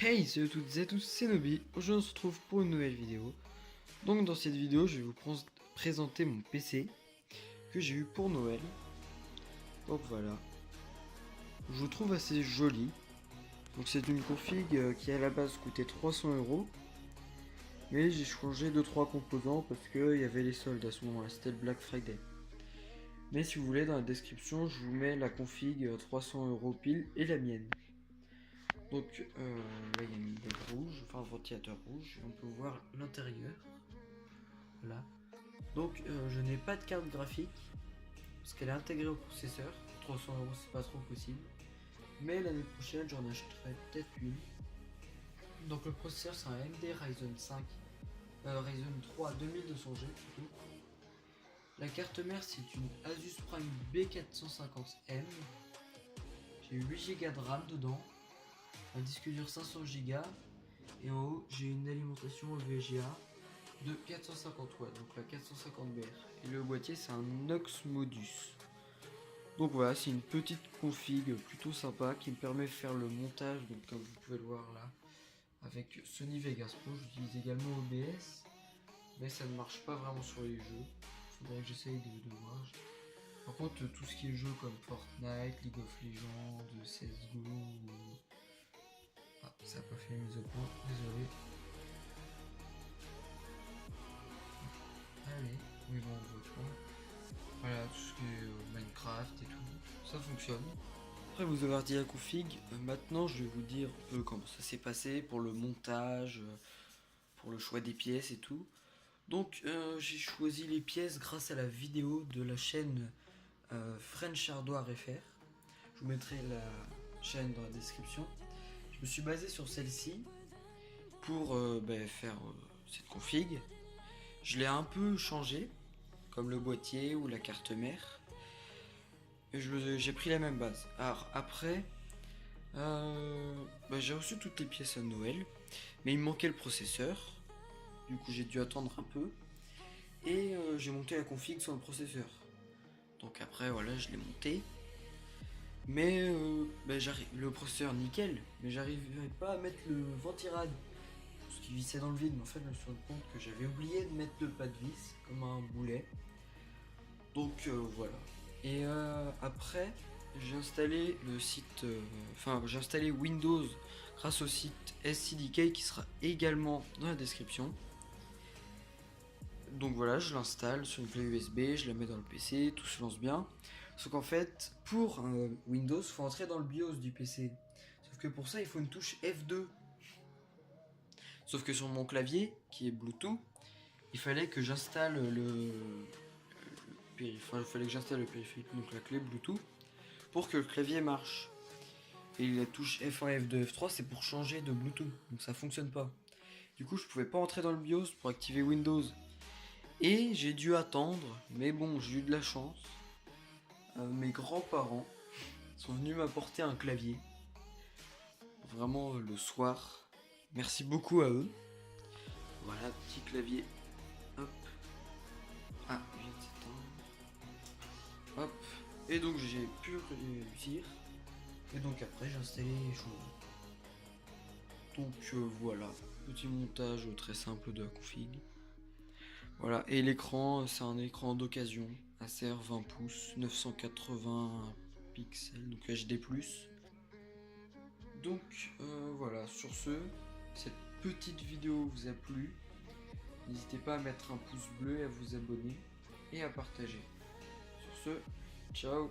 Hey, salut à toutes et à tous, c'est Nobi. Aujourd'hui on se retrouve pour une nouvelle vidéo. Donc dans cette vidéo je vais vous présenter mon PC que j'ai eu pour Noël. Donc voilà. Je le trouve assez joli. Donc c'est une config qui à la base coûtait 300 €. Mais j'ai changé 2-3 composants parce qu'il y avait les soldes à ce moment-là, c'était le Black Friday. Mais si vous voulez, dans la description je vous mets la config 300 € pile et la mienne. Donc là il y a une LED rouge, enfin un ventilateur rouge, et on peut voir l'intérieur. Voilà. Donc je n'ai pas de carte graphique parce qu'elle est intégrée au processeur. 300 € c'est pas trop possible. Mais l'année prochaine j'en achèterai peut-être une. Donc le processeur c'est un AMD Ryzen 5, Ryzen 3 2200G plutôt. La carte mère c'est une Asus Prime B450M. J'ai 8 Go de RAM dedans, un disque dur 500 Go et en haut j'ai une alimentation VGA de 450 watts, donc la 450BR. Et le boîtier c'est un Nox Modus. Donc voilà, c'est une petite config plutôt sympa qui me permet de faire le montage, donc comme vous pouvez le voir là, avec Sony Vegas Pro. J'utilise également OBS, mais ça ne marche pas vraiment sur les jeux. Faudrait que j'essaye de voir. Par contre, tout ce qui est jeux comme Fortnite, League of Legends, CSGO, ah, ça n'a pas fait mise au point, désolé. Allez, oui bon, on voit pas. Voilà, tout ce qui est Minecraft et tout, ça fonctionne. Après vous avoir dit la config, maintenant je vais vous dire un peu comment ça s'est passé pour le montage, pour le choix des pièces et tout. Donc j'ai choisi les pièces grâce à la vidéo de la chaîne French Hardware FR. Je vous mettrai la chaîne dans la description. Je me suis basé sur celle-ci pour faire cette config. Je l'ai un peu changé, comme le boîtier ou la carte mère. J'ai pris la même base. Alors après, j'ai reçu toutes les pièces à Noël, mais il me manquait le processeur. Du coup, j'ai dû attendre un peu. Et j'ai monté la config sur le processeur. Donc après, voilà, je l'ai monté. Mais le processeur nickel, mais j'arrivais pas à mettre le ventirad. Parce qu'il vissait dans le vide, mais en fait, je me suis rendu compte que j'avais oublié de mettre le pas de vis, comme un boulet. Donc voilà. Et après, j'ai installé le site, j'ai installé Windows grâce au site SCDK qui sera également dans la description. Donc voilà, je l'installe sur une clé USB, je la mets dans le PC, tout se lance bien. Sauf qu'en fait, pour Windows, il faut entrer dans le BIOS du PC. Sauf que pour ça, il faut une touche F2. Sauf que sur mon clavier, qui est Bluetooth, il fallait que j'installe le périphérique, donc la clé Bluetooth, pour que le clavier marche. Et la touche F1, F2, F3, c'est pour changer de Bluetooth, donc ça fonctionne pas. Du coup, je pouvais pas entrer dans le BIOS pour activer Windows. Et j'ai dû attendre, mais bon, j'ai eu de la chance. Mes grands-parents sont venus m'apporter un clavier. Vraiment le soir. Merci beaucoup à eux. Voilà, petit clavier. Hop. Ah, il vient de s'éteindre. Hop. Et donc j'ai pu réussir. Et donc après j'ai installé les choses. Donc voilà, petit montage très simple de la config. Voilà, et l'écran, c'est un écran d'occasion, Acer 20 pouces, 980 pixels, donc HD+. Donc voilà, sur ce, cette petite vidéo vous a plu. N'hésitez pas à mettre un pouce bleu, à vous abonner et à partager. Sur ce, ciao.